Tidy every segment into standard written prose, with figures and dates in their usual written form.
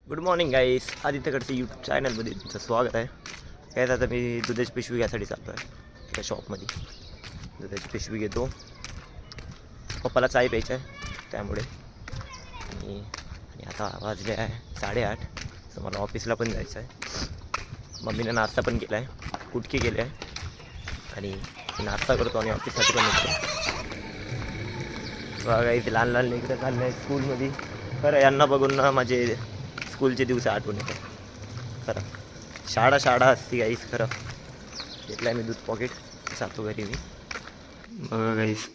Good morning गाईस, आदित्यकडचं YouTube चॅनलमध्ये तुमचं स्वागत आहे. काय आता मी दुधाची पिशवी घ्यायसाठी चाललो आहे त्या शॉपमध्ये. दुधाची पिशवी घेतो, पप्पाला चाय प्यायचं आहे त्यामुळे. आणि आता वाजले आहे 8:30, तर मला ऑफिसला पण जायचं आहे. मम्मीनं नाश्ता पण केला आहे, कुटके केले आहे आणि नाश्ता करतो आणि ऑफिससाठी पण निघतो. बघा गाईस, लहान लहान लेकरं चालले आहे स्कूलमध्ये. खरं यांना बघून ना माझे स्कूलचे दिवस आठवण येतात. खरं शाळा असती गाईस. खरं घेतलं आहे मी दूध पॉकेट, जातो घरी मी. बघा गाईस,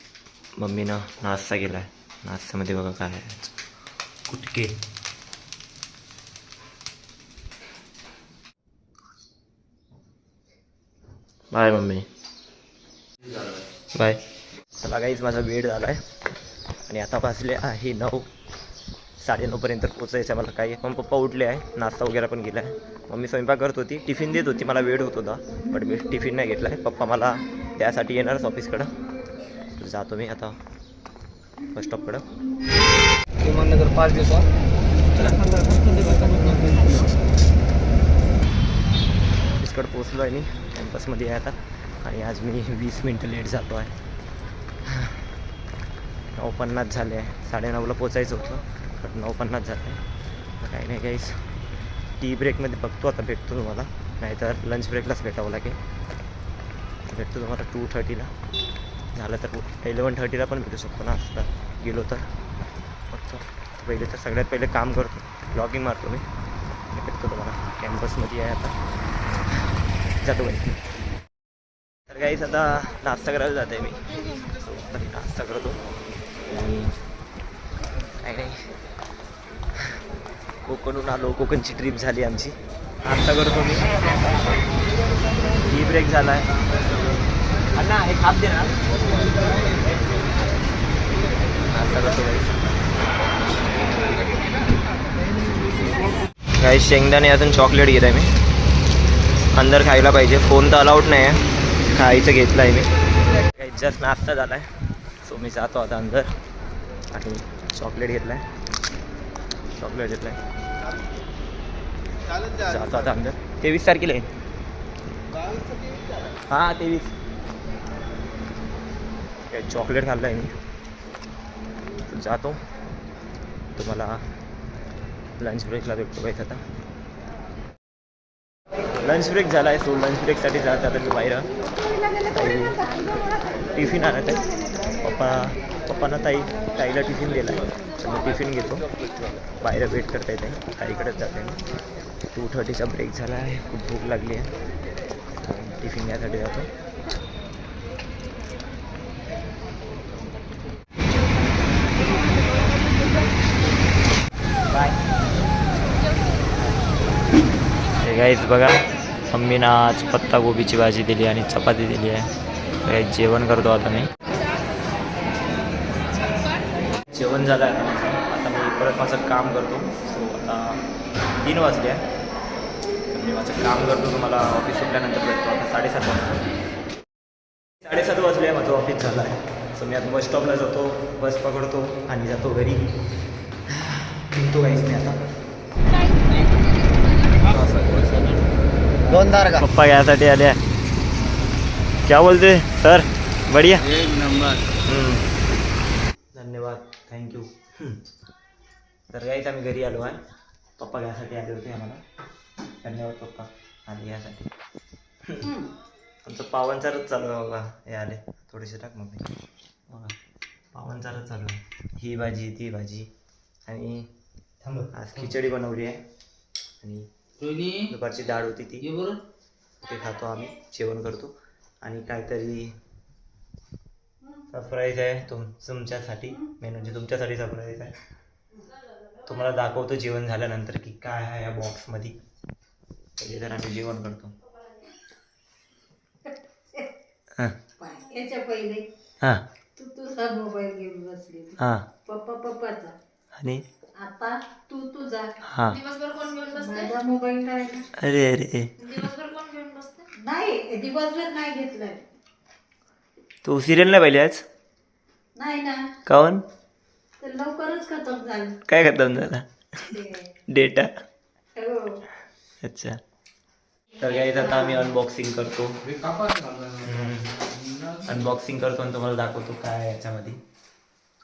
मम्मीनं नाश्ता केला आहे. नाश्त्यामध्ये बघा काय आहे, कुटके. Bye mummy, bye. चला गाईस, माझा वेळ झाला आहे आणि आता वाजले आहे 9, 9:30पर्यंत पोचायचं आहे मला. काही पण पप्पा उठले आहे, नाश्ता वगैरे पण केला आहे. मम्मी स्वयंपाक करत होती, टिफिन देत होती. मला वेळ होत होता बट मी टिफिन नाही घेतला आहे. पप्पा मला त्यासाठी येणारच ऑफिसकडं. जातो मी आता बस स्टॉपकडं. विमाननगर 5 दिवसात ऑफिसकडं पोचलो आहे मी, कॅम्पसमध्ये आहे आता. आणि आज मी 20 मिनटं लेट जातो आहे. 9:50 झाले आहे. 9:30ला पोचायचं होतं पण 9:50 झालं आहे. काही नाही गाईस, टी ब्रेकमध्ये बघतो आता, भेटतो तुम्हाला. नाहीतर लंच ब्रेकलाच भेटावं लागेल. भेटतो तुम्हाला 2:30ला. झालं तर 11:30ला पण भेटू शकतो ना आता गेलो तर. फक्त पहिले तर सगळ्यात पहिले काम करतो, लॉगिंग मारतो मी. भेटतो तुम्हाला कॅम्पसमध्ये आहे आता, जातो गाईस. तर गाईस आता नाश्ता करायला जात आहे मी. तरी नाश्ता करतो आणि काही नाही, कोकणहून आलो. कोकणची ट्रिप झाली आमची. नाश्ता करतो मी. टी ब्रेक झाला आहे. अण्णा हे खाप दे ना. नाश्ता करतो काही शेंगदाणे अजून चॉकलेट घेत आहे मी. अंदर खायला पाहिजे, फोन तर अलाउड नाही आहे. खायचं घेतलं आहे मी. काही जस्ट नाश्ता झाला आहे, सो मी जातो आता अंदर. आणि चॉकलेट घेतलं आहे, जातो आता अंदर. 23 तारखेला आहे. हां 23. काही चॉकलेट खाल्लं आहे मी. जातो, तुम्हाला लंच ब्रेकला भेटतो काहीच. आता लंच ब्रेक झाला आहे, सो लंच ब्रेकसाठी जात आता मी बाहेर. टिफिन आणत आहे. पप्पांना ताईला टिफिन दिला आहे, तर मी टिफिन घेतो. बाहेर वेट करता येते, ताईकडेच जाते मी. 2:30चा ब्रेक झाला आहे, खूप भूक लागली आहे. टिफिन घ्यायसाठी जातो. बाय. हे गाईस बघा, मम्मीनं आज पत्ता गोबीची भाजी दिली आणि चपाती दिली आहे. जेवण करतो आता मी. जेवण झालं आहे आता मी परत माझं काम करतो. सो आता 3 वाजले आहे, तर मी माझं काम करतो. तुम्हाला ऑफिस सुटल्यानंतर भेटतो. आता 7:30 वाजता. 7:30 वाजले आहे, माझं ऑफिस झालं आहे. सो मी आता बस स्टॉपला जातो, बस पकडतो आणि जातो घरी. निघतो काहीच नाही आता. 2 तारखा पप्पा घ्यायसाठी आले. क्या बोलते सर? बढिया, 1 नंबर. धन्यवाद, थँक्यू. तर काहीच आम्ही घरी आलो आहे. पप्पा घ्यायसाठी आले होते आम्हाला. धन्यवाद पप्पा आले यासाठी. आमचं पावनचारच चालू आहे बघा. हे आले थोडेसे टाक मग बघा, पावनचारच चालू आहे. ही भाजी ती भाजी आणि आज खिचडी बनवली आहे. आणि दुपारची डाळ होती ती, ते खातो आम्ही, जेवण करतो. आणि काहीतरी सरप्राईज आहे तुमच्यासाठी. मेन म्हणजे तुमच्यासाठी सरप्राईज आहे. तुम्हाला दाखवतो जेवण झाल्यानंतर की काय आहे या बॉक्समध्ये. पहिले तर आम्ही जेवण करतो. हां याच्या पहिले हां तू तुझा मोबाईल घेऊन बसली, हां पप्पाचा. आणि आता तू तुझा. हां. दिवसभर कोण घेऊन बसते? माझा मोबाईल काय अरे अरे, दिवसभर कोण घेऊन बसते? नाही, दिवसभर नाही घेतलाय. तू सिरियल नाही पाहिली आज? नाही ना, काऊन? तर लवकरच खतम झालं काय खतम झाला? ते. डेटा. अच्छा तर काही आता आम्ही अनबॉक्सिंग करतो. अनबॉक्सिंग करतो आणि तुम्हाला दाखवतो काय आहे याच्यामध्ये.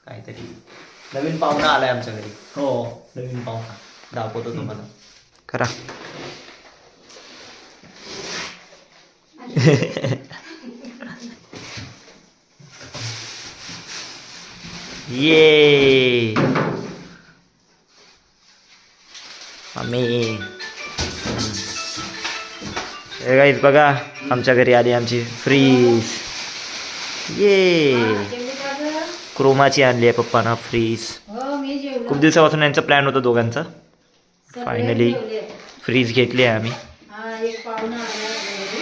काहीतरी नवीन पाहुणा आलाय आमच्या घरी. हो नवीन पाहुणा दाखवतो तुम्हाला. करा. ये मम्मी. गाईज बघा आमच्या घरी आली आमची फ्रीज. ये क्रोमाची आणली आहे पप्पानं फ्रीज. हो मी जेवलो. खूप दिवसापासून यांचा प्लॅन होता दोघांचा. सगळे फायनली जेवले. फ्रीज घेतली आहे आम्ही. हा एक पाहुणा आला घरी.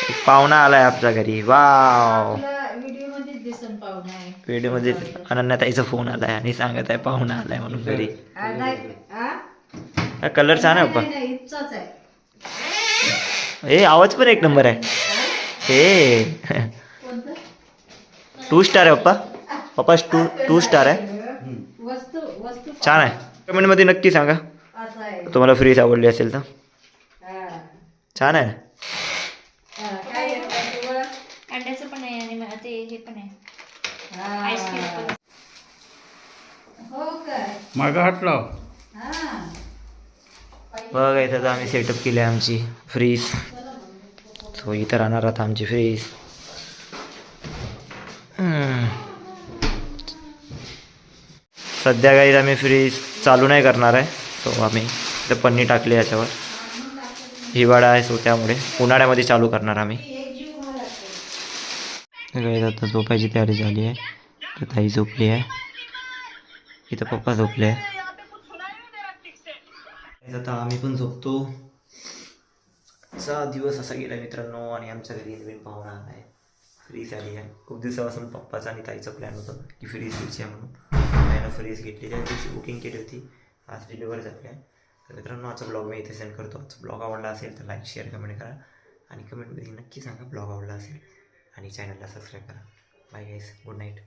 एक पाहुणा आलाय आमच्या घरी. वाव. आपला व्हिडिओ मध्ये दिसून पाहुणा आहे. व्हिडिओमध्ये अनन्याताईचा फोन आलाय आणि सांगत आहे पाहुणा आलाय म्हणून घरी. हा, नाही. हा? कलर छान आहे पप्पा. नाही, नाही, इथचाच आहे. हे आवाज पण एक नंबर आहे. हे कोणतं? 2 स्टार आहे पप्पा. पप्पा 2 स्टार आहे. वस्तू वस्तू छान आहे. कमेंटमध्ये नक्की सांगा असं आहे. तुम्हाला फ्रीज आवडली असेल तर. हा. छान आहे. हा, काय येतं तुला? अंड्याचं पण आहे आणि ते हे पण आहे हा. आईस्क्रीम पण. हो काय? मागं हात लाव. हा. बघा इथं तर आम्ही सेटअप केली आहे आमची फ्रीज. सो इथं राहणार आता आमची फ्रीज. सध्या काही आम्ही फ्रीज चालू नाही करणार आहे. सो आम्ही इथं पन्नी टाकली याच्यावर. हिवाळा आहे सो त्यामुळे उन्हाळ्यामध्ये चालू करणार आम्ही. काही आता झोपायची तयारी झाली आहे. तर ताई झोपली आहे. इथं पप्पा झोपले आहे. आता आम्ही पण झोपतो. आजचा दिवस असा गेला मित्रांनो. आणि आमच्या घरी नवीन पाहुणा आला आहे. फ्रीज आली आहे. खूप दिवसापासून पप्पाचा आणि ताईचा प्लॅन होता की फ्रीज घ्यायची आहे म्हणून. त्यानं फ्रीज घेतली. त्या दिवशी बुकिंग केली होती. आज डिलिव्हर झाली आहे. तर मित्रांनो आजचा ब्लॉग मी इथे सेंड करतो. आजचा ब्लॉग आवडला असेल तर लाईक शेअर कमेंट करा. आणि कमेंटमध्ये नक्की सांगा ब्लॉग आवडला असेल. आणि चॅनलला सबस्क्राईब करा. Bye guys. Good night.